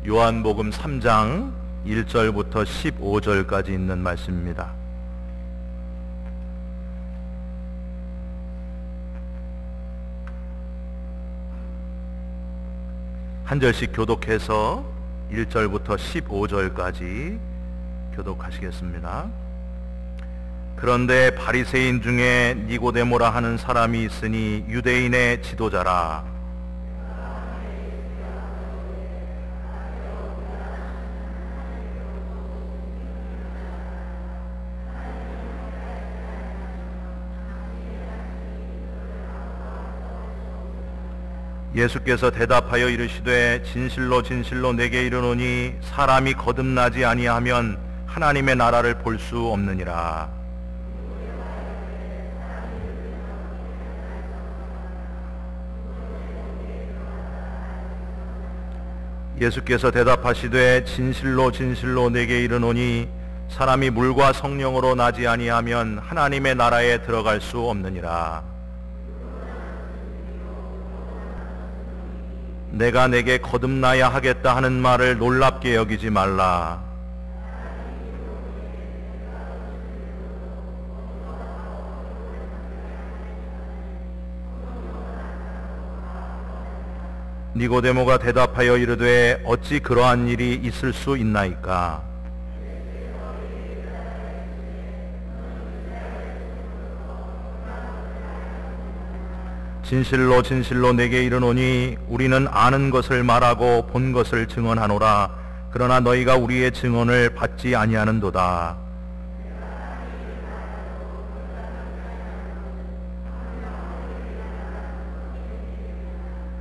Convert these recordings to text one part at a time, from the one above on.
요한복음 3장 1절부터 15절까지 있는 말씀입니다. 한 절씩 교독해서 1절부터 15절까지 교독하시겠습니다. 그런데 바리새인 중에 니고데모라 하는 사람이 있으니 유대인의 지도자라. 예수께서 대답하여 이르시되 진실로 진실로 내게 이르노니 사람이 거듭나지 아니하면 하나님의 나라를 볼 수 없느니라. 예수께서 대답하시되 진실로 진실로 내게 이르노니 사람이 물과 성령으로 나지 아니하면 하나님의 나라에 들어갈 수 없느니라. 내가 내게 거듭나야 하겠다 하는 말을 놀랍게 여기지 말라. 니고데모가 대답하여 이르되 어찌 그러한 일이 있을 수 있나이까? 진실로 진실로 내게 이르노니 우리는 아는 것을 말하고 본 것을 증언하노라. 그러나 너희가 우리의 증언을 받지 아니하는도다.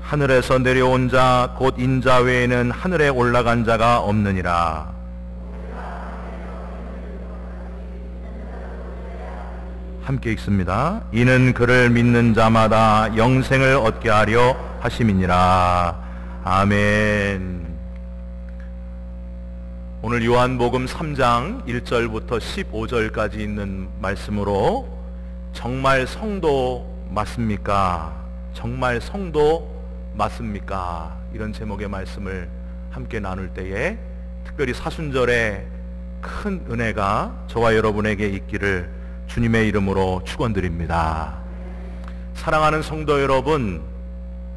하늘에서 내려온 자 곧 인자 외에는 하늘에 올라간 자가 없느니라. 함께 읽습니다. 이는 그를 믿는 자마다 영생을 얻게 하려 하심이니라. 아멘. 오늘 요한복음 3장 1절부터 15절까지 있는 말씀으로 정말 성도 맞습니까? 정말 성도 맞습니까? 이런 제목의 말씀을 함께 나눌 때에 특별히 사순절에 큰 은혜가 저와 여러분에게 있기를 주님의 이름으로 축원드립니다. 사랑하는 성도 여러분,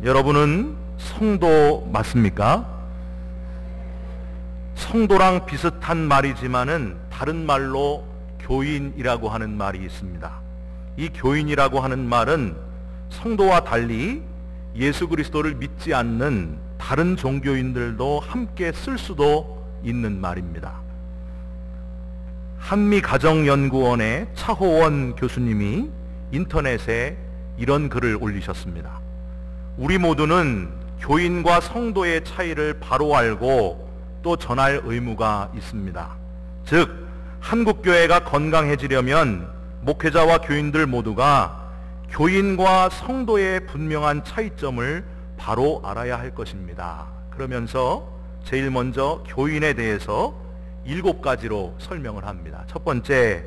여러분은 성도 맞습니까? 성도랑 비슷한 말이지만은 다른 말로 교인이라고 하는 말이 있습니다. 이 교인이라고 하는 말은 성도와 달리 예수 그리스도를 믿지 않는 다른 종교인들도 함께 쓸 수도 있는 말입니다. 한미가정연구원의 차호원 교수님이 인터넷에 이런 글을 올리셨습니다. 우리 모두는 교인과 성도의 차이를 바로 알고 또 전할 의무가 있습니다. 즉, 한국교회가 건강해지려면 목회자와 교인들 모두가 교인과 성도의 분명한 차이점을 바로 알아야 할 것입니다. 그러면서 제일 먼저 교인에 대해서 7가지로 설명을 합니다. 첫 번째,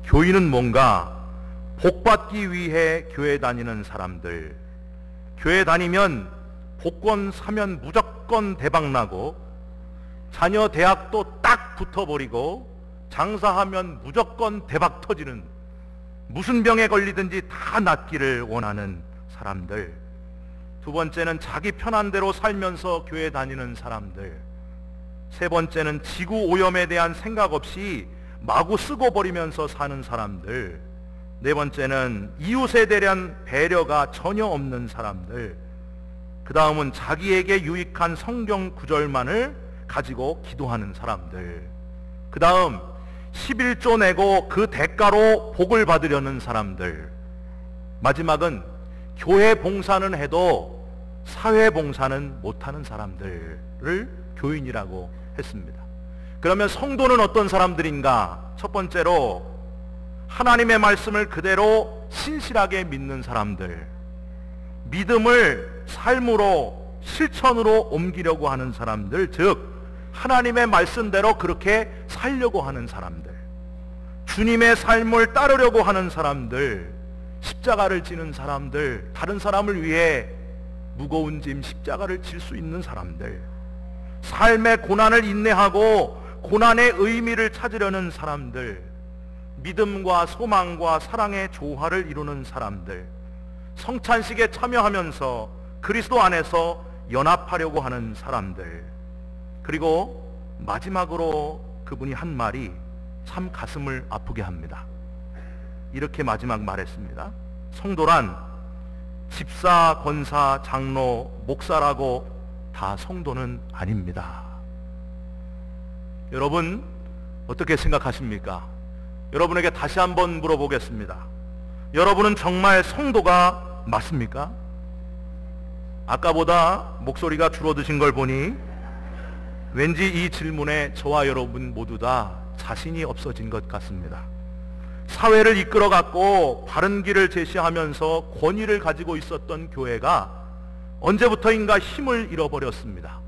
교인은 뭔가? 복받기 위해 교회 다니는 사람들. 교회 다니면 복권 사면 무조건 대박나고, 자녀 대학도 딱 붙어버리고, 장사하면 무조건 대박 터지는, 무슨 병에 걸리든지 다 낫기를 원하는 사람들. 두 번째는 자기 편한 대로 살면서 교회 다니는 사람들. 세 번째는 지구 오염에 대한 생각 없이 마구 쓰고 버리면서 사는 사람들. 네 번째는 이웃에 대한 배려가 전혀 없는 사람들. 그 다음은 자기에게 유익한 성경 구절만을 가지고 기도하는 사람들. 그 다음 11조 내고 그 대가로 복을 받으려는 사람들. 마지막은 교회 봉사는 해도 사회 봉사는 못하는 사람들을 교인이라고 했습니다. 그러면 성도는 어떤 사람들인가? 첫 번째로 하나님의 말씀을 그대로 신실하게 믿는 사람들, 믿음을 삶으로 실천으로 옮기려고 하는 사람들, 즉 하나님의 말씀대로 그렇게 살려고 하는 사람들, 주님의 삶을 따르려고 하는 사람들, 십자가를 지는 사람들, 다른 사람을 위해 무거운 짐 십자가를 질 수 있는 사람들, 삶의 고난을 인내하고 고난의 의미를 찾으려는 사람들, 믿음과 소망과 사랑의 조화를 이루는 사람들, 성찬식에 참여하면서 그리스도 안에서 연합하려고 하는 사람들, 그리고 마지막으로 그분이 한 말이 참 가슴을 아프게 합니다. 이렇게 마지막 말했습니다. 성도란 집사, 권사, 장로, 목사라고 다 성도는 아닙니다. 여러분 어떻게 생각하십니까? 여러분에게 다시 한번 물어보겠습니다. 여러분은 정말 성도가 맞습니까? 아까보다 목소리가 줄어드신 걸 보니 왠지 이 질문에 저와 여러분 모두 다 자신이 없어진 것 같습니다. 사회를 이끌어갔고 바른 길을 제시하면서 권위를 가지고 있었던 교회가 언제부터인가 힘을 잃어버렸습니다.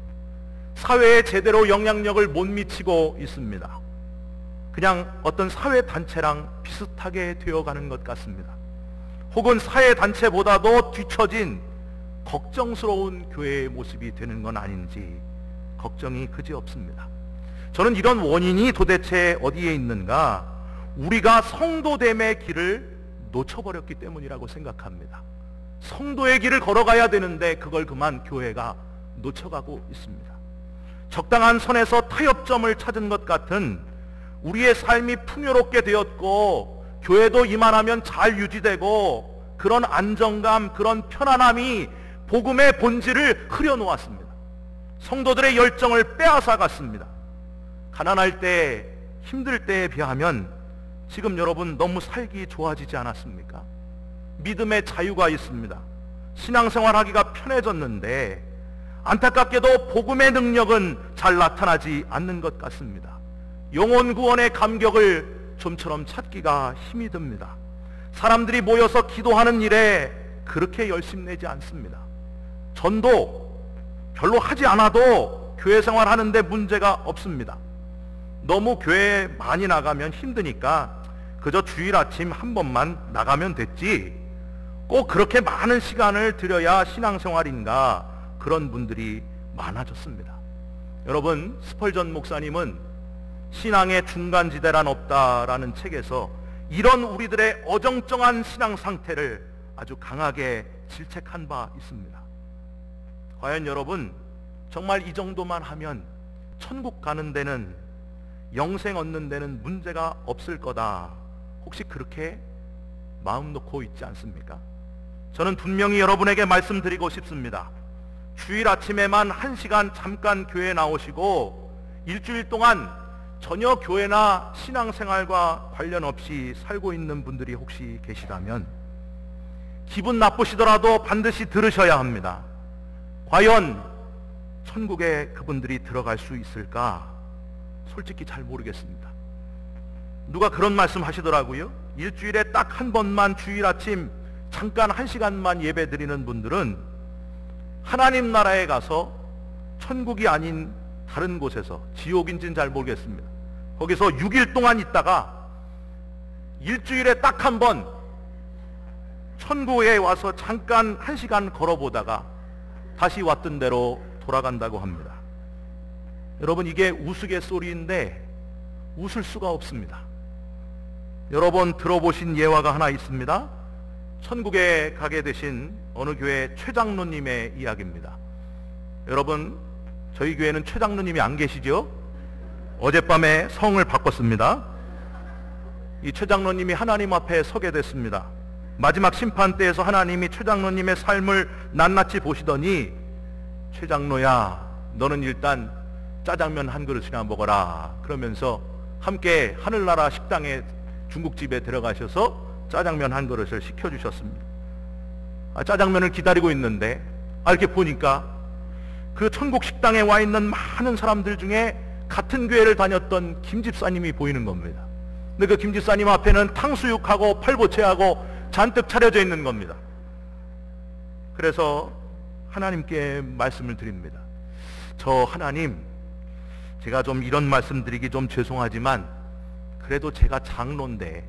사회에 제대로 영향력을 못 미치고 있습니다. 그냥 어떤 사회단체랑 비슷하게 되어가는 것 같습니다. 혹은 사회단체보다도 뒤처진 걱정스러운 교회의 모습이 되는 건 아닌지 걱정이 그지없습니다. 저는 이런 원인이 도대체 어디에 있는가? 우리가 성도됨의 길을 놓쳐버렸기 때문이라고 생각합니다. 성도의 길을 걸어가야 되는데 그걸 그만 교회가 놓쳐가고 있습니다. 적당한 선에서 타협점을 찾은 것 같은 우리의 삶이 풍요롭게 되었고 교회도 이만하면 잘 유지되고 그런 안정감, 그런 편안함이 복음의 본질을 흐려놓았습니다. 성도들의 열정을 빼앗아갔습니다. 가난할 때, 힘들 때에 비하면 지금 여러분 너무 살기 좋아지지 않았습니까? 믿음의 자유가 있습니다. 신앙생활하기가 편해졌는데 안타깝게도 복음의 능력은 잘 나타나지 않는 것 같습니다. 영혼 구원의 감격을 좀처럼 찾기가 힘이 듭니다. 사람들이 모여서 기도하는 일에 그렇게 열심내지 않습니다. 전도 별로 하지 않아도 교회 생활하는데 문제가 없습니다. 너무 교회에 많이 나가면 힘드니까 그저 주일 아침 한 번만 나가면 됐지 꼭 그렇게 많은 시간을 들여야 신앙생활인가, 그런 분들이 많아졌습니다. 여러분, 스펄전 목사님은 신앙의 중간지대란 없다라는 책에서 이런 우리들의 어정쩡한 신앙 상태를 아주 강하게 질책한 바 있습니다. 과연 여러분 정말 이 정도만 하면 천국 가는 데는, 영생 얻는 데는 문제가 없을 거다, 혹시 그렇게 마음 놓고 있지 않습니까? 저는 분명히 여러분에게 말씀드리고 싶습니다. 주일 아침에만 1시간 잠깐 교회에 나오시고 일주일 동안 전혀 교회나 신앙생활과 관련 없이 살고 있는 분들이 혹시 계시다면 기분 나쁘시더라도 반드시 들으셔야 합니다. 과연 천국에 그분들이 들어갈 수 있을까? 솔직히 잘 모르겠습니다. 누가 그런 말씀 하시더라고요. 일주일에 딱 한 번만 주일 아침 잠깐 1시간만 예배 드리는 분들은 하나님 나라에 가서 천국이 아닌 다른 곳에서, 지옥인지는 잘 모르겠습니다, 거기서 6일 동안 있다가 일주일에 딱 한 번 천국에 와서 잠깐 1시간 걸어보다가 다시 왔던 대로 돌아간다고 합니다. 여러분, 이게 우스갯소리인데 웃을 수가 없습니다. 여러분 들어보신 예화가 하나 있습니다. 천국에 가게 되신 어느 교회 최장로님의 이야기입니다. 여러분, 저희 교회는 최장로님이 안 계시죠? 어젯밤에 성을 바꿨습니다. 이 최장로님이 하나님 앞에 서게 됐습니다. 마지막 심판대에서 하나님이 최장로님의 삶을 낱낱이 보시더니, 최장로야, 너는 일단 짜장면 한 그릇이나 먹어라, 그러면서 함께 하늘나라 식당에, 중국집에 들어가셔서 짜장면 한 그릇을 시켜주셨습니다. 짜장면을 기다리고 있는데 이렇게 보니까 그 천국 식당에 와 있는 많은 사람들 중에 같은 교회를 다녔던 김 집사님이 보이는 겁니다. 근데 그 김 집사님 앞에는 탕수육하고 팔보채하고 잔뜩 차려져 있는 겁니다. 그래서 하나님께 말씀을 드립니다. 저 하나님, 제가 좀 이런 말씀 드리기 좀 죄송하지만 그래도 제가 장로인데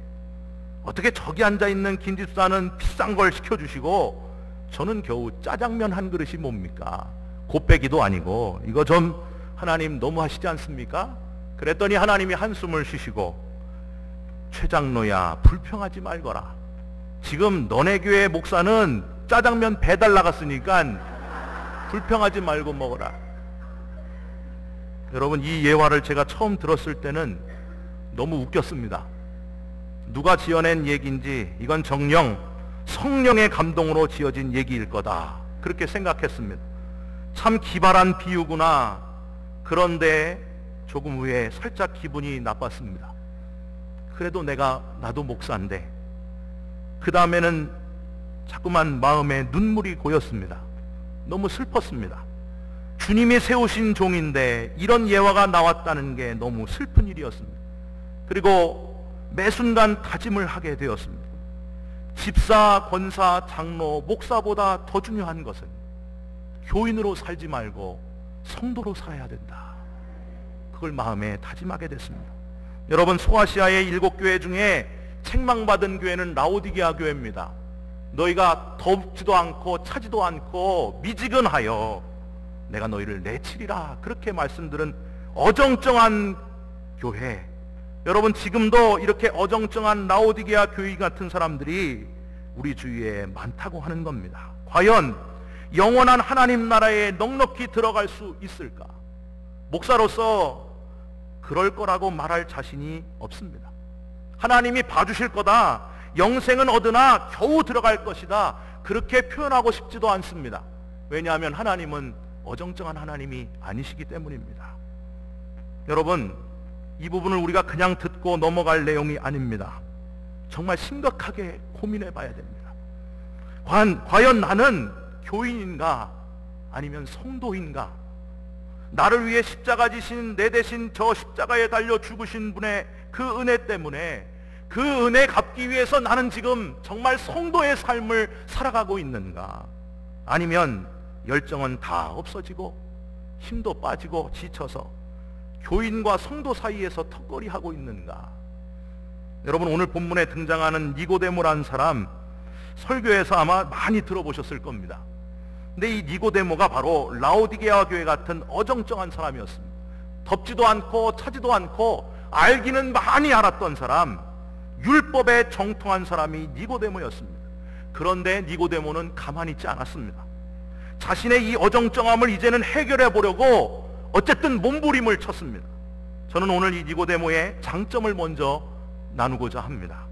어떻게 저기 앉아있는 김 집사는 비싼 걸 시켜주시고 저는 겨우 짜장면 한 그릇이 뭡니까? 곱빼기도 아니고 이거 좀 하나님 너무 하시지 않습니까? 그랬더니 하나님이 한숨을 쉬시고 최 장로야 불평하지 말거라. 지금 너네 교회 목사는 짜장면 배달 나갔으니까 불평하지 말고 먹어라. 여러분, 이 예화를 제가 처음 들었을 때는 너무 웃겼습니다. 누가 지어낸 얘기인지 이건 정녕 성령의 감동으로 지어진 얘기일 거다, 그렇게 생각했습니다. 참 기발한 비유구나. 그런데 조금 후에 살짝 기분이 나빴습니다. 그래도 나도 목사인데. 그 다음에는 자꾸만 마음에 눈물이 고였습니다. 너무 슬펐습니다. 주님이 세우신 종인데 이런 예화가 나왔다는 게 너무 슬픈 일이었습니다. 그리고 매 순간 다짐을 하게 되었습니다. 집사, 권사, 장로, 목사보다 더 중요한 것은 교인으로 살지 말고 성도로 살아야 된다. 그걸 마음에 다짐하게 됐습니다. 여러분, 소아시아의 7교회 중에 책망받은 교회는 라오디게아 교회입니다. 너희가 덥지도 않고 차지도 않고 미지근하여 내가 너희를 내치리라, 그렇게 말씀들은 어정쩡한 교회. 여러분, 지금도 이렇게 어정쩡한 라오디게아 교회 같은 사람들이 우리 주위에 많다고 하는 겁니다. 과연 영원한 하나님 나라에 넉넉히 들어갈 수 있을까? 목사로서 그럴 거라고 말할 자신이 없습니다. 하나님이 봐주실 거다, 영생은 얻으나 겨우 들어갈 것이다, 그렇게 표현하고 싶지도 않습니다. 왜냐하면 하나님은 어정쩡한 하나님이 아니시기 때문입니다. 여러분, 이 부분을 우리가 그냥 듣고 넘어갈 내용이 아닙니다. 정말 심각하게 고민해 봐야 됩니다. 과연 나는 교인인가 아니면 성도인가? 나를 위해 십자가 지신 내 대신 저 십자가에 달려 죽으신 분의 그 은혜 때문에 그 은혜 갚기 위해서 나는 지금 정말 성도의 삶을 살아가고 있는가? 아니면 열정은 다 없어지고 힘도 빠지고 지쳐서 교인과 성도 사이에서 턱걸이하고 있는가? 여러분, 오늘 본문에 등장하는 니고데모라는 사람, 설교에서 아마 많이 들어보셨을 겁니다. 근데 이 니고데모가 바로 라오디게아 교회 같은 어정쩡한 사람이었습니다. 덥지도 않고 차지도 않고 알기는 많이 알았던 사람, 율법에 정통한 사람이 니고데모였습니다. 그런데 니고데모는 가만히 있지 않았습니다. 자신의 이 어정쩡함을 이제는 해결해 보려고 어쨌든 몸부림을 쳤습니다. 저는 오늘 이 니고데모의 장점을 먼저 나누고자 합니다.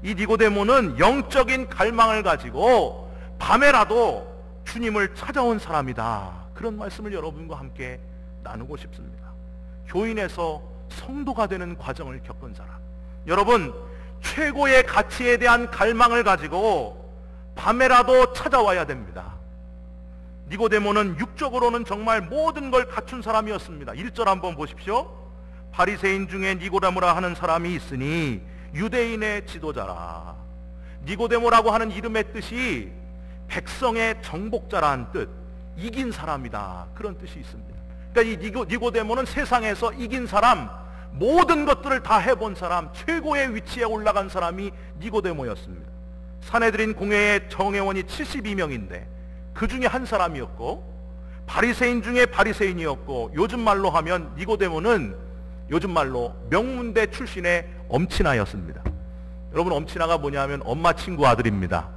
이 니고데모는 영적인 갈망을 가지고 밤에라도 주님을 찾아온 사람이다, 그런 말씀을 여러분과 함께 나누고 싶습니다. 교인에서 성도가 되는 과정을 겪은 사람, 여러분, 최고의 가치에 대한 갈망을 가지고 밤에라도 찾아와야 됩니다. 니고데모는 육적으로는 정말 모든 걸 갖춘 사람이었습니다. 1절 한번 보십시오. 바리새인 중에 니고데모라 하는 사람이 있으니 유대인의 지도자라. 니고데모라고 하는 이름의 뜻이 백성의 정복자라는 뜻, 이긴 사람이다, 그런 뜻이 있습니다. 그러니까 이 니고데모는 세상에서 이긴 사람, 모든 것들을 다 해본 사람, 최고의 위치에 올라간 사람이 니고데모였습니다. 산헤드린 공회의 정회원이 72명인데 그 중에 한 사람이었고, 바리새인 중에 바리새인이었고, 요즘 말로 하면 니고데모는 요즘 말로 명문대 출신의 엄친아였습니다. 여러분, 엄친아가 뭐냐면 엄마 친구 아들입니다.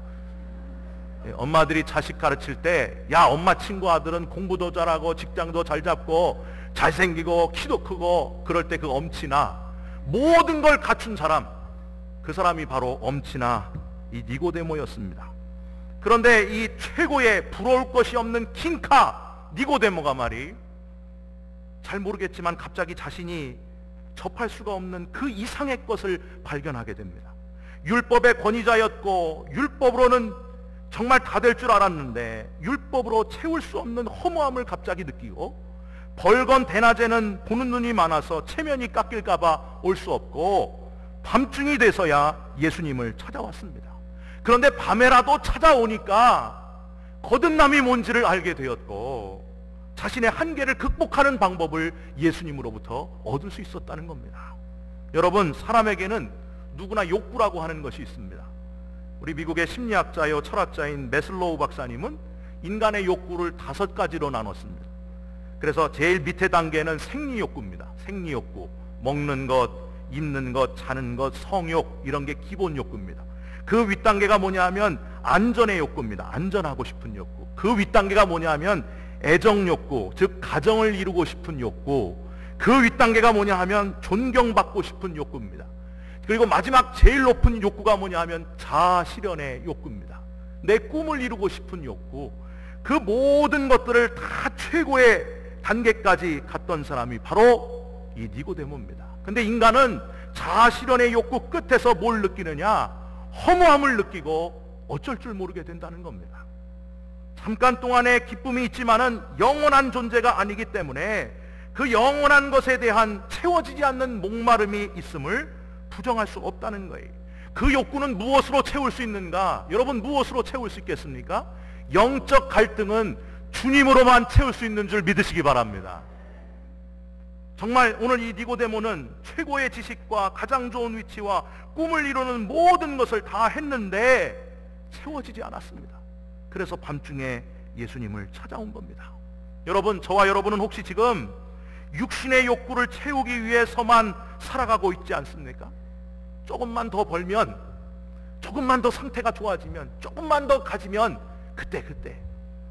엄마들이 자식 가르칠 때, 야, 엄마 친구 아들은 공부도 잘하고 직장도 잘 잡고 잘생기고 키도 크고, 그럴 때 그 엄친아, 모든 걸 갖춘 사람, 그 사람이 바로 엄친아, 이 니고데모였습니다. 그런데 이 최고의 부러울 것이 없는 킹카 니고데모가 말이, 잘 모르겠지만 갑자기 자신이 접할 수가 없는 그 이상의 것을 발견하게 됩니다. 율법의 권위자였고 율법으로는 정말 다 될 줄 알았는데 율법으로 채울 수 없는 허무함을 갑자기 느끼고, 벌건 대낮에는 보는 눈이 많아서 체면이 깎일까 봐 올 수 없고, 밤중이 돼서야 예수님을 찾아왔습니다. 그런데 밤에라도 찾아오니까 거듭남이 뭔지를 알게 되었고, 자신의 한계를 극복하는 방법을 예수님으로부터 얻을 수 있었다는 겁니다. 여러분, 사람에게는 누구나 욕구라고 하는 것이 있습니다. 우리 미국의 심리학자요 철학자인 메슬로우 박사님은 인간의 욕구를 5가지로 나눴습니다. 그래서 제일 밑에 단계는 생리욕구입니다. 생리욕구, 먹는 것, 입는 것, 자는 것, 성욕, 이런 게 기본 욕구입니다. 그 윗단계가 뭐냐 하면 안전의 욕구입니다. 안전하고 싶은 욕구. 그 윗단계가 뭐냐 하면 애정 욕구, 즉 가정을 이루고 싶은 욕구. 그 윗단계가 뭐냐 하면 존경받고 싶은 욕구입니다. 그리고 마지막 제일 높은 욕구가 뭐냐 하면 자아 실현의 욕구입니다. 내 꿈을 이루고 싶은 욕구. 그 모든 것들을 다 최고의 단계까지 갔던 사람이 바로 이 니고데모입니다. 근데 인간은 자아 실현의 욕구 끝에서 뭘 느끼느냐? 허무함을 느끼고 어쩔 줄 모르게 된다는 겁니다. 잠깐 동안의 기쁨이 있지만은 영원한 존재가 아니기 때문에 그 영원한 것에 대한 채워지지 않는 목마름이 있음을 부정할 수 없다는 거예요. 그 욕구는 무엇으로 채울 수 있는가? 여러분, 무엇으로 채울 수 있겠습니까? 영적 갈등은 주님으로만 채울 수 있는 줄 믿으시기 바랍니다. 정말 오늘 이 니고데모는 최고의 지식과 가장 좋은 위치와 꿈을 이루는 모든 것을 다 했는데 채워지지 않았습니다. 그래서 밤중에 예수님을 찾아온 겁니다. 여러분, 저와 여러분은 혹시 지금 육신의 욕구를 채우기 위해서만 살아가고 있지 않습니까? 조금만 더 벌면, 조금만 더 상태가 좋아지면, 조금만 더 가지면 그때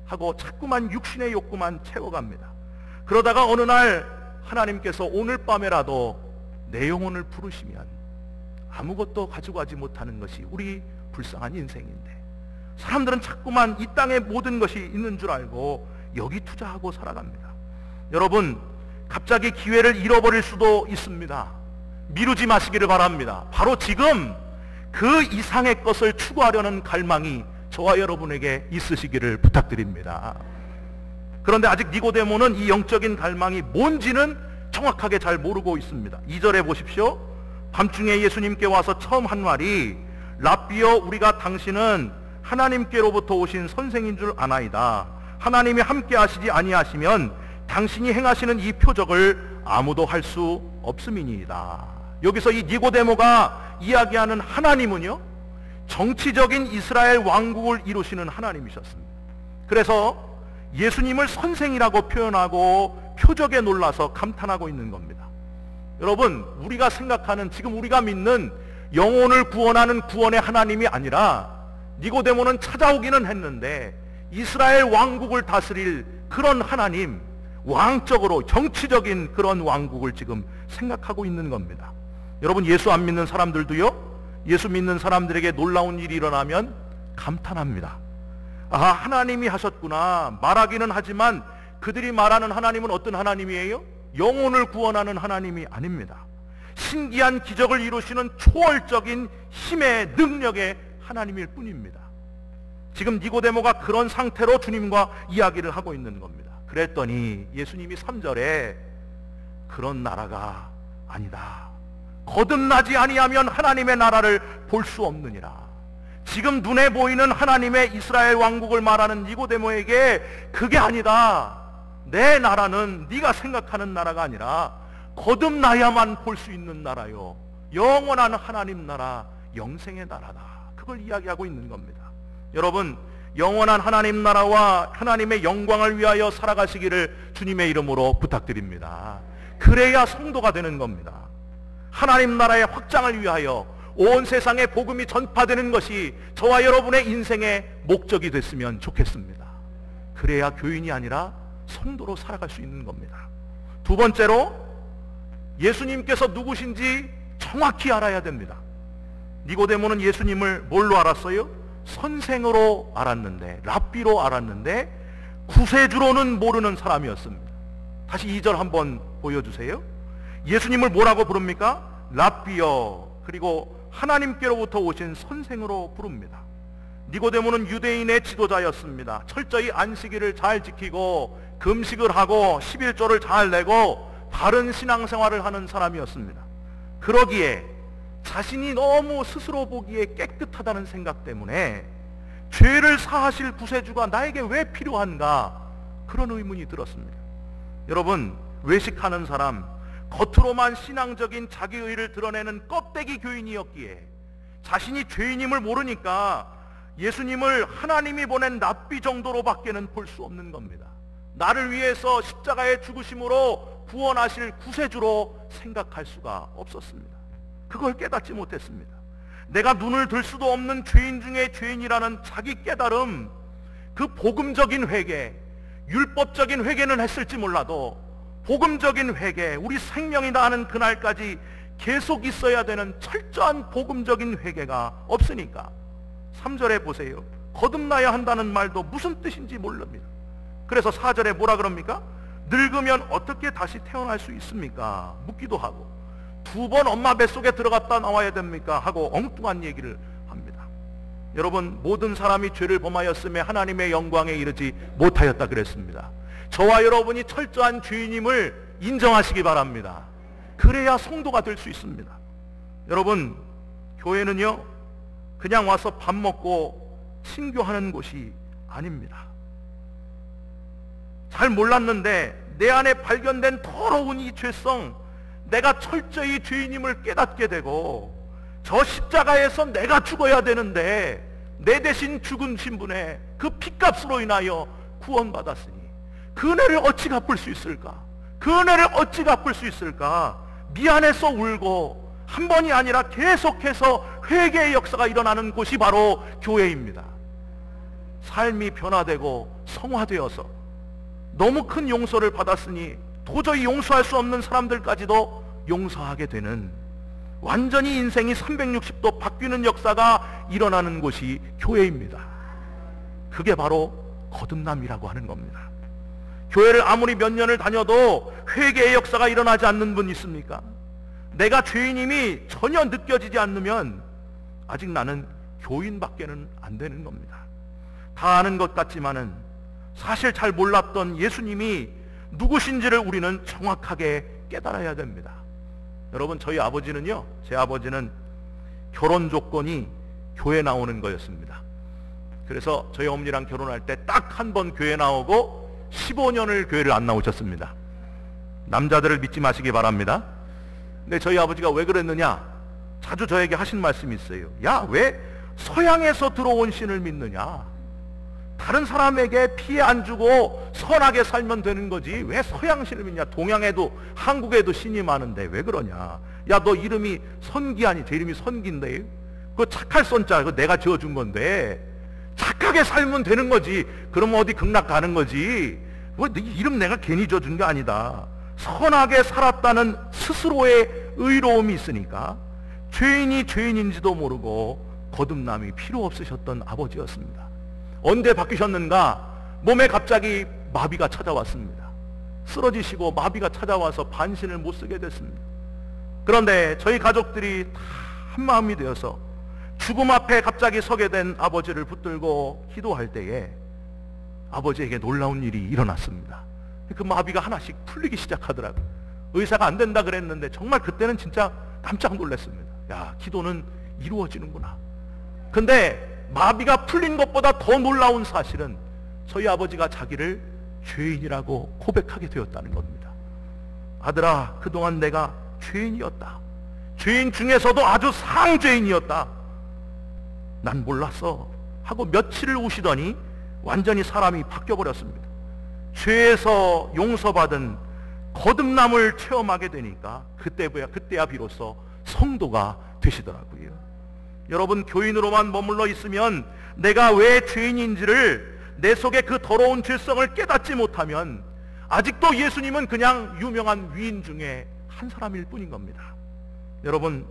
하고 자꾸만 육신의 욕구만 채워갑니다. 그러다가 어느 날 하나님께서 오늘 밤에라도 내 영혼을 부르시면 아무것도 가져가지 못하는 것이 우리 불쌍한 인생인데, 사람들은 자꾸만 이 땅에 모든 것이 있는 줄 알고 여기 투자하고 살아갑니다. 여러분, 갑자기 기회를 잃어버릴 수도 있습니다. 미루지 마시기를 바랍니다. 바로 지금 그 이상의 것을 추구하려는 갈망이 저와 여러분에게 있으시기를 부탁드립니다. 그런데 아직 니고데모는 이 영적인 갈망이 뭔지는 정확하게 잘 모르고 있습니다. 2절에 보십시오. 밤중에 예수님께 와서 처음 한 말이 랍비여, 우리가 당신은 하나님께로부터 오신 선생인 줄 아나이다. 하나님이 함께 하시지 아니하시면 당신이 행하시는 이 표적을 아무도 할 수 없음이니이다. 여기서 이 니고데모가 이야기하는 하나님은요, 정치적인 이스라엘 왕국을 이루시는 하나님이셨습니다. 그래서 예수님을 선생이라고 표현하고 표적에 놀라서 감탄하고 있는 겁니다. 여러분, 우리가 생각하는, 지금 우리가 믿는 영혼을 구원하는 구원의 하나님이 아니라 니고데모는 찾아오기는 했는데 이스라엘 왕국을 다스릴 그런 하나님, 왕적으로 정치적인 그런 왕국을 지금 생각하고 있는 겁니다. 여러분, 예수 안 믿는 사람들도요, 예수 믿는 사람들에게 놀라운 일이 일어나면 감탄합니다. 아, 하나님이 하셨구나 말하기는 하지만 그들이 말하는 하나님은 어떤 하나님이에요? 영혼을 구원하는 하나님이 아닙니다. 신기한 기적을 이루시는 초월적인 힘의 능력의 하나님일 뿐입니다. 지금 니고데모가 그런 상태로 주님과 이야기를 하고 있는 겁니다. 그랬더니 예수님이 3절에 그런 나라가 아니다. 거듭나지 아니하면 하나님의 나라를 볼 수 없느니라. 지금 눈에 보이는 하나님의 이스라엘 왕국을 말하는 니고데모에게 그게 아니다. 내 나라는 네가 생각하는 나라가 아니라 거듭나야만 볼 수 있는 나라요, 영원한 하나님 나라, 영생의 나라다. 그걸 이야기하고 있는 겁니다. 여러분, 영원한 하나님 나라와 하나님의 영광을 위하여 살아가시기를 주님의 이름으로 부탁드립니다. 그래야 성도가 되는 겁니다. 하나님 나라의 확장을 위하여 온 세상에 복음이 전파되는 것이 저와 여러분의 인생의 목적이 됐으면 좋겠습니다. 그래야 교인이 아니라 성도로 살아갈 수 있는 겁니다. 두 번째로, 예수님께서 누구신지 정확히 알아야 됩니다. 니고데모는 예수님을 뭘로 알았어요? 선생으로 알았는데, 랍비로 알았는데 구세주로는 모르는 사람이었습니다. 다시 2절 한번 보여주세요. 예수님을 뭐라고 부릅니까? 랍비여, 그리고 하나님께로부터 오신 선생으로 부릅니다. 니고데모는 유대인의 지도자였습니다. 철저히 안식일을 잘 지키고 금식을 하고 11조를 잘 내고 바른 신앙생활을 하는 사람이었습니다. 그러기에 자신이 너무 스스로 보기에 깨끗하다는 생각 때문에 죄를 사하실 구세주가 나에게 왜 필요한가, 그런 의문이 들었습니다. 여러분, 외식하는 사람, 겉으로만 신앙적인 자기의를 드러내는 껍데기 교인이었기에 자신이 죄인임을 모르니까 예수님을 하나님이 보낸 랍비 정도로밖에는 볼 수 없는 겁니다. 나를 위해서 십자가의 죽으심으로 구원하실 구세주로 생각할 수가 없었습니다. 그걸 깨닫지 못했습니다. 내가 눈을 들 수도 없는 죄인 중에 죄인이라는 자기 깨달음, 그 복음적인 회개, 율법적인 회개는 했을지 몰라도 복음적인 회개, 우리 생명이 다하는 그날까지 계속 있어야 되는 철저한 복음적인 회개가 없으니까 3절에 보세요. 거듭나야 한다는 말도 무슨 뜻인지 모릅니다. 그래서 4절에 뭐라 그럽니까? 늙으면 어떻게 다시 태어날 수 있습니까? 묻기도 하고, 2번 엄마 뱃속에 들어갔다 나와야 됩니까? 하고 엉뚱한 얘기를 합니다. 여러분, 모든 사람이 죄를 범하였음에 하나님의 영광에 이르지 못하였다 그랬습니다. 저와 여러분이 철저한 죄인임을 인정하시기 바랍니다. 그래야 성도가 될 수 있습니다. 여러분, 교회는요 그냥 와서 밥 먹고 친교하는 곳이 아닙니다. 잘 몰랐는데 내 안에 발견된 더러운 이 죄성, 내가 철저히 죄인임을 깨닫게 되고 저 십자가에서 내가 죽어야 되는데 내 대신 죽은 신분의 그 핏값으로 인하여 구원받았으니 그 은혜를 어찌 갚을 수 있을까? 그 은혜를 어찌 갚을 수 있을까? 미안해서 울고 한 번이 아니라 계속해서 회개의 역사가 일어나는 곳이 바로 교회입니다. 삶이 변화되고 성화되어서 너무 큰 용서를 받았으니 도저히 용서할 수 없는 사람들까지도 용서하게 되는, 완전히 인생이 360도 바뀌는 역사가 일어나는 곳이 교회입니다. 그게 바로 거듭남이라고 하는 겁니다. 교회를 아무리 몇 년을 다녀도 회개의 역사가 일어나지 않는 분 있습니까? 내가 죄인임이 전혀 느껴지지 않으면 아직 나는 교인밖에는 안 되는 겁니다. 다 아는 것 같지만은 사실 잘 몰랐던 예수님이 누구신지를 우리는 정확하게 깨달아야 됩니다. 여러분, 저희 아버지는요, 제 아버지는 결혼 조건이 교회 나오는 거였습니다. 그래서 저희 어머니랑 결혼할 때 딱 한 번 교회 나오고 15년을 교회를 안 나오셨습니다. 남자들을 믿지 마시기 바랍니다. 근데 저희 아버지가 왜 그랬느냐, 자주 저에게 하신 말씀이 있어요. 야, 왜 서양에서 들어온 신을 믿느냐? 다른 사람에게 피해 안 주고 선하게 살면 되는 거지 왜 서양 신을 믿냐? 동양에도 한국에도 신이 많은데 왜 그러냐? 야, 너 이름이 선기 아니? 제 이름이 선기인데 그거 착할 선자 그거 내가 지어준 건데 착하게 살면 되는 거지. 그러면 어디 극락 가는 거지. 뭐 네 이름 내가 괜히 지어준 게 아니다. 선하게 살았다는 스스로의 의로움이 있으니까 죄인이 죄인인지도 모르고 거듭남이 필요 없으셨던 아버지였습니다. 언제 바뀌셨는가? 몸에 갑자기 마비가 찾아왔습니다. 쓰러지시고 마비가 찾아와서 반신을 못 쓰게 됐습니다. 그런데 저희 가족들이 다 한마음이 되어서 죽음 앞에 갑자기 서게 된 아버지를 붙들고 기도할 때에 아버지에게 놀라운 일이 일어났습니다. 그 마비가 하나씩 풀리기 시작하더라고요. 의사가 안 된다 그랬는데 정말 그때는 진짜 깜짝 놀랐습니다. 야, 기도는 이루어지는구나. 근데 마비가 풀린 것보다 더 놀라운 사실은 저희 아버지가 자기를 죄인이라고 고백하게 되었다는 겁니다. 아들아, 그동안 내가 죄인이었다. 죄인 중에서도 아주 상죄인이었다. 난 몰랐어. 하고 며칠을 우시더니 완전히 사람이 바뀌어버렸습니다. 죄에서 용서받은 거듭남을 체험하게 되니까 그때야 비로소 성도가 되시더라고요. 여러분, 교인으로만 머물러 있으면 내가 왜 죄인인지를, 내 속에 그 더러운 죄성을 깨닫지 못하면 아직도 예수님은 그냥 유명한 위인 중에 한 사람일 뿐인 겁니다. 여러분,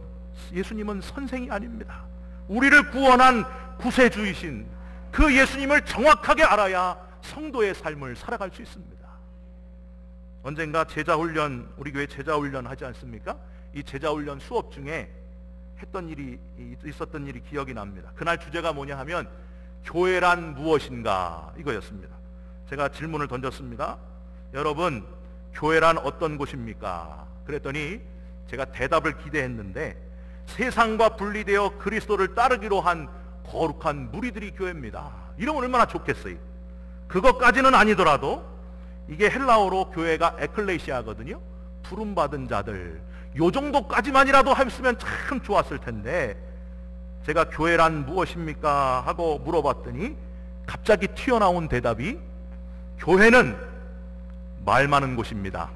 예수님은 선생이 아닙니다. 우리를 구원한 구세주이신 그 예수님을 정확하게 알아야 성도의 삶을 살아갈 수 있습니다. 언젠가 제자훈련, 우리 교회 제자훈련 하지 않습니까? 이 제자훈련 수업 중에 있었던 일이 기억이 납니다. 그날 주제가 뭐냐 하면 교회란 무엇인가 이거였습니다. 제가 질문을 던졌습니다. 여러분, 교회란 어떤 곳입니까? 그랬더니 제가 대답을 기대했는데 세상과 분리되어 그리스도를 따르기로 한 거룩한 무리들이 교회입니다. 이러면 얼마나 좋겠어요. 그것까지는 아니더라도 이게 헬라어로 교회가 에클레시아거든요. 부름받은 자들, 요 정도까지만이라도 했으면 참 좋았을 텐데 제가 교회란 무엇입니까? 하고 물어봤더니 갑자기 튀어나온 대답이 교회는 말 많은 곳입니다.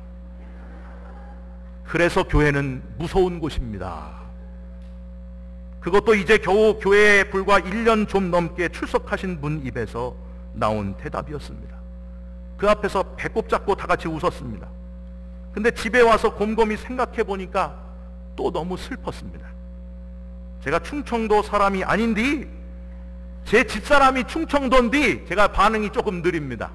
그래서 교회는 무서운 곳입니다. 그것도 이제 겨우 교회에 불과 1년 좀 넘게 출석하신 분 입에서 나온 대답이었습니다. 그 앞에서 배꼽 잡고 다 같이 웃었습니다. 근데 집에 와서 곰곰이 생각해 보니까 또 너무 슬펐습니다. 제가 충청도 사람이 아닌디, 제 집사람이 충청도인디 제가 반응이 조금 느립니다.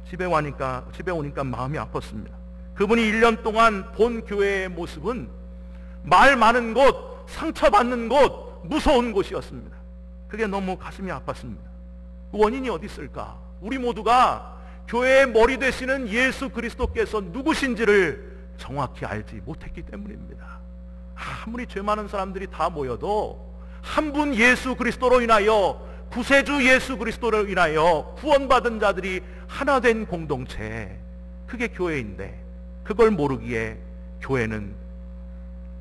집에 오니까 마음이 아팠습니다. 그분이 1년 동안 본 교회의 모습은 말 많은 곳, 상처받는 곳, 무서운 곳이었습니다. 그게 너무 가슴이 아팠습니다. 그 원인이 어디 있을까? 우리 모두가 교회의 머리 되시는 예수 그리스도께서 누구신지를 정확히 알지 못했기 때문입니다. 아무리 죄 많은 사람들이 다 모여도 한 분 예수 그리스도로 인하여, 구세주 예수 그리스도로 인하여 구원받은 자들이 하나 된 공동체, 그게 교회인데 그걸 모르기에 교회는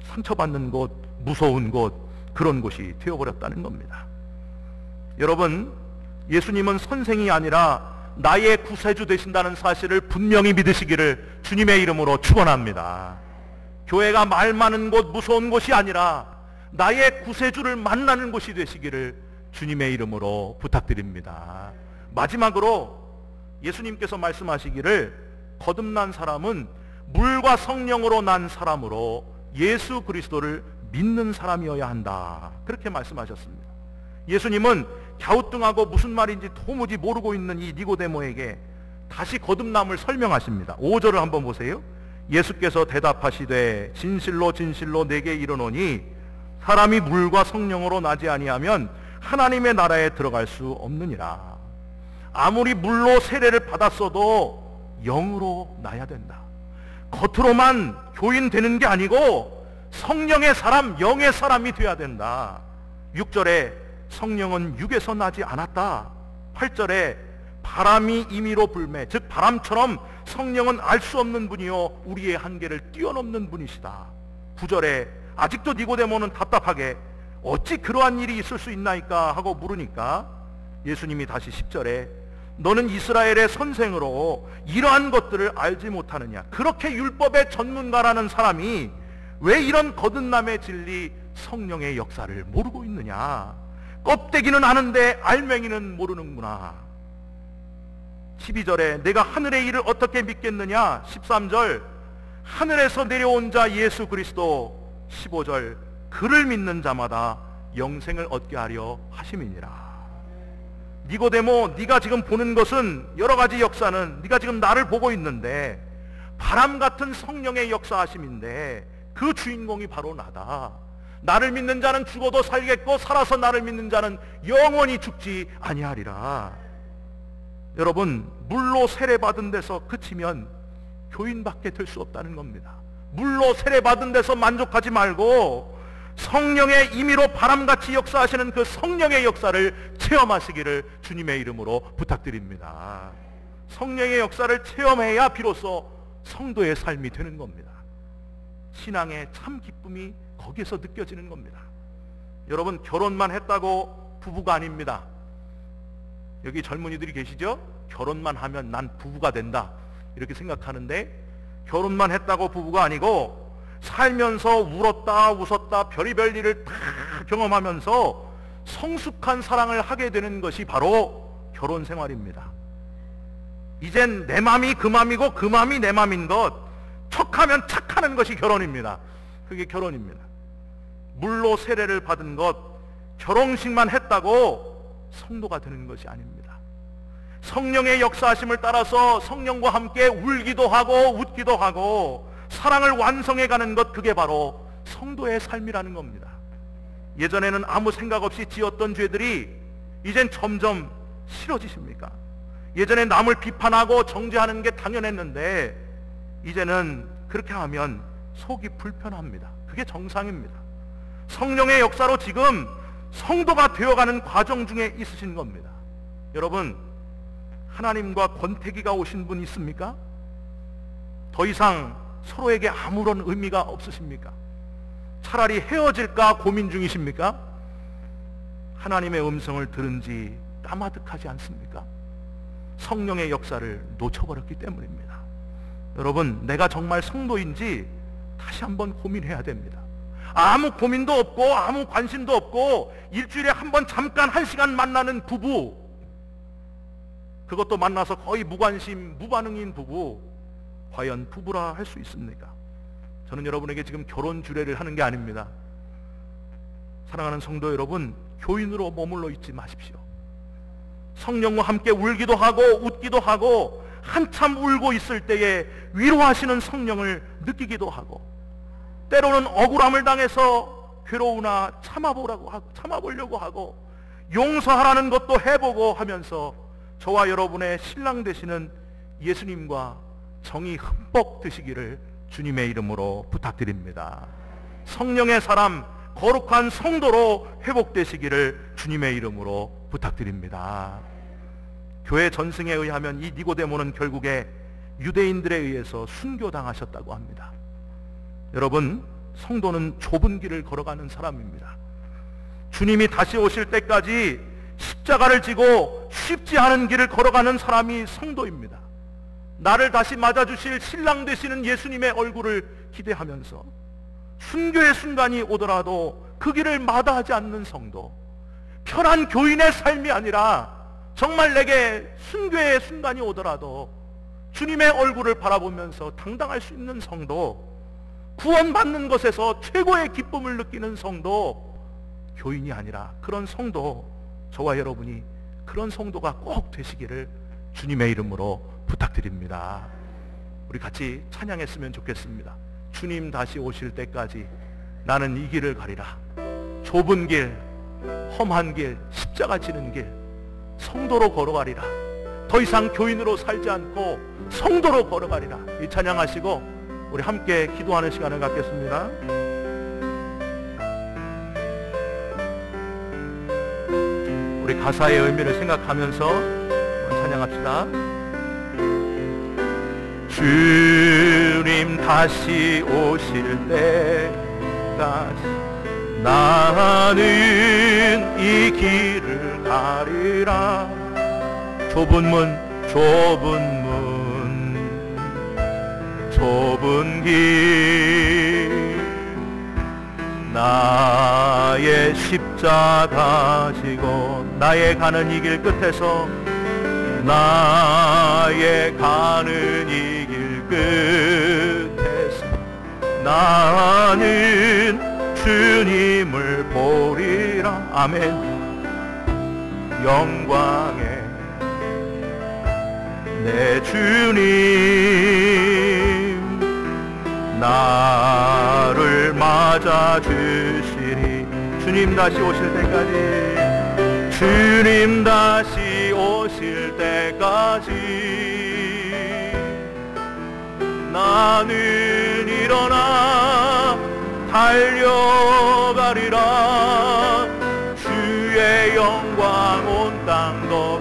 상처받는 곳, 무서운 곳, 그런 곳이 되어버렸다는 겁니다. 여러분, 예수님은 선생이 아니라 나의 구세주 되신다는 사실을 분명히 믿으시기를 주님의 이름으로 축원합니다. 교회가 말 많은 곳, 무서운 곳이 아니라 나의 구세주를 만나는 곳이 되시기를 주님의 이름으로 부탁드립니다. 마지막으로 예수님께서 말씀하시기를 거듭난 사람은 물과 성령으로 난 사람으로 예수 그리스도를 믿는 사람이어야 한다, 그렇게 말씀하셨습니다. 예수님은 갸우뚱하고 무슨 말인지 도무지 모르고 있는 이 니고데모에게 다시 거듭남을 설명하십니다. 5절을 한번 보세요. 예수께서 대답하시되 진실로 진실로 내게 이르노니 사람이 물과 성령으로 나지 아니하면 하나님의 나라에 들어갈 수 없느니라. 아무리 물로 세례를 받았어도 영으로 나야 된다. 겉으로만 교인 되는 게 아니고 성령의 사람, 영의 사람이 돼야 된다. 6절에 성령은 육에서 나지 않았다. 8절에 바람이 임의로 불매, 즉 바람처럼 성령은 알 수 없는 분이요 우리의 한계를 뛰어넘는 분이시다. 9절에 아직도 니고데모는 답답하게 어찌 그러한 일이 있을 수 있나이까 하고 물으니까 예수님이 다시 10절에 너는 이스라엘의 선생으로 이러한 것들을 알지 못하느냐. 그렇게 율법의 전문가라는 사람이 왜 이런 거듭남의 진리, 성령의 역사를 모르고 있느냐. 껍데기는 아는데 알맹이는 모르는구나. 12절에 내가 하늘의 일을 어떻게 믿겠느냐. 13절 하늘에서 내려온 자 예수 그리스도. 15절 그를 믿는 자마다 영생을 얻게 하려 하심이니라. 니고데모, 네가 지금 보는 것은 여러 가지 역사는 네가 지금 나를 보고 있는데 바람 같은 성령의 역사하심인데 그 주인공이 바로 나다. 나를 믿는 자는 죽어도 살겠고 살아서 나를 믿는 자는 영원히 죽지 아니하리라. 여러분, 물로 세례받은 데서 그치면 교인밖에 될 수 없다는 겁니다. 물로 세례받은 데서 만족하지 말고 성령의 임의로 바람같이 역사하시는 그 성령의 역사를 체험하시기를 주님의 이름으로 부탁드립니다. 성령의 역사를 체험해야 비로소 성도의 삶이 되는 겁니다. 신앙의 참 기쁨이 거기에서 느껴지는 겁니다. 여러분, 결혼만 했다고 부부가 아닙니다. 여기 젊은이들이 계시죠? 결혼만 하면 난 부부가 된다 이렇게 생각하는데 결혼만 했다고 부부가 아니고 살면서 울었다 웃었다 별의별 일을 다 경험하면서 성숙한 사랑을 하게 되는 것이 바로 결혼 생활입니다. 이젠 내 맘이 그 맘이고 그 맘이 내 맘인 것, 척하면 착하는 것이 결혼입니다. 그게 결혼입니다. 물로 세례를 받은 것, 결혼식만 했다고 성도가 되는 것이 아닙니다. 성령의 역사하심을 따라서 성령과 함께 울기도 하고 웃기도 하고 사랑을 완성해 가는 것, 그게 바로 성도의 삶이라는 겁니다. 예전에는 아무 생각 없이 지었던 죄들이 이젠 점점 싫어지십니까? 예전에 남을 비판하고 정죄하는 게 당연했는데 이제는 그렇게 하면 속이 불편합니다. 그게 정상입니다. 성령의 역사로 지금 성도가 되어가는 과정 중에 있으신 겁니다. 여러분, 하나님과 권태기가 오신 분 있습니까? 더 이상 서로에게 아무런 의미가 없으십니까? 차라리 헤어질까 고민 중이십니까? 하나님의 음성을 들은지 까마득하지 않습니까? 성령의 역사를 놓쳐버렸기 때문입니다. 여러분, 내가 정말 성도인지 다시 한번 고민해야 됩니다. 아무 고민도 없고 아무 관심도 없고 일주일에 한 번 잠깐 1시간 만나는 부부, 그것도 만나서 거의 무관심, 무반응인 부부, 과연 부부라 할 수 있습니까? 저는 여러분에게 지금 결혼 주례를 하는 게 아닙니다. 사랑하는 성도 여러분, 교인으로 머물러 있지 마십시오. 성령과 함께 울기도 하고 웃기도 하고 한참 울고 있을 때에 위로하시는 성령을 느끼기도 하고, 때로는 억울함을 당해서 괴로우나 참아보려고 하고 용서하라는 것도 해보고 하면서 저와 여러분의 신랑 되시는 예수님과 정이 흠뻑 드시기를 주님의 이름으로 부탁드립니다. 성령의 사람, 거룩한 성도로 회복되시기를 주님의 이름으로 부탁드립니다. 교회 전승에 의하면 이 니고데모는 결국에 유대인들에 의해서 순교당하셨다고 합니다. 여러분, 성도는 좁은 길을 걸어가는 사람입니다. 주님이 다시 오실 때까지 십자가를 지고 쉽지 않은 길을 걸어가는 사람이 성도입니다. 나를 다시 맞아주실 신랑 되시는 예수님의 얼굴을 기대하면서 순교의 순간이 오더라도 그 길을 마다하지 않는 성도, 편한 교인의 삶이 아니라 정말 내게 순교의 순간이 오더라도 주님의 얼굴을 바라보면서 당당할 수 있는 성도, 구원받는 것에서 최고의 기쁨을 느끼는 성도, 교인이 아니라 그런 성도, 저와 여러분이 그런 성도가 꼭 되시기를 주님의 이름으로 부탁드립니다. 우리 같이 찬양했으면 좋겠습니다. 주님 다시 오실 때까지 나는 이 길을 가리라. 좁은 길, 험한 길, 십자가 지는 길, 성도로 걸어가리라. 더 이상 교인으로 살지 않고 성도로 걸어가리라. 이 찬양하시고 우리 함께 기도하는 시간을 갖겠습니다. 우리 가사의 의미를 생각하면서 찬양합시다. 주님 다시 오실 때까지 나는 이 길을 가리라. 좁은 문, 좁은 길, 나의 십자가 지고 나의 가는 이 길 끝에서, 나의 가는 이 길 끝에서 나는 주님을 보리라. 아멘. 영광의 내 주님 나를 맞아주시리. 주님 다시 오실 때까지, 주님 다시 오실 때까지 나는 일어나 달려가리라. 주의 영광 온 땅 더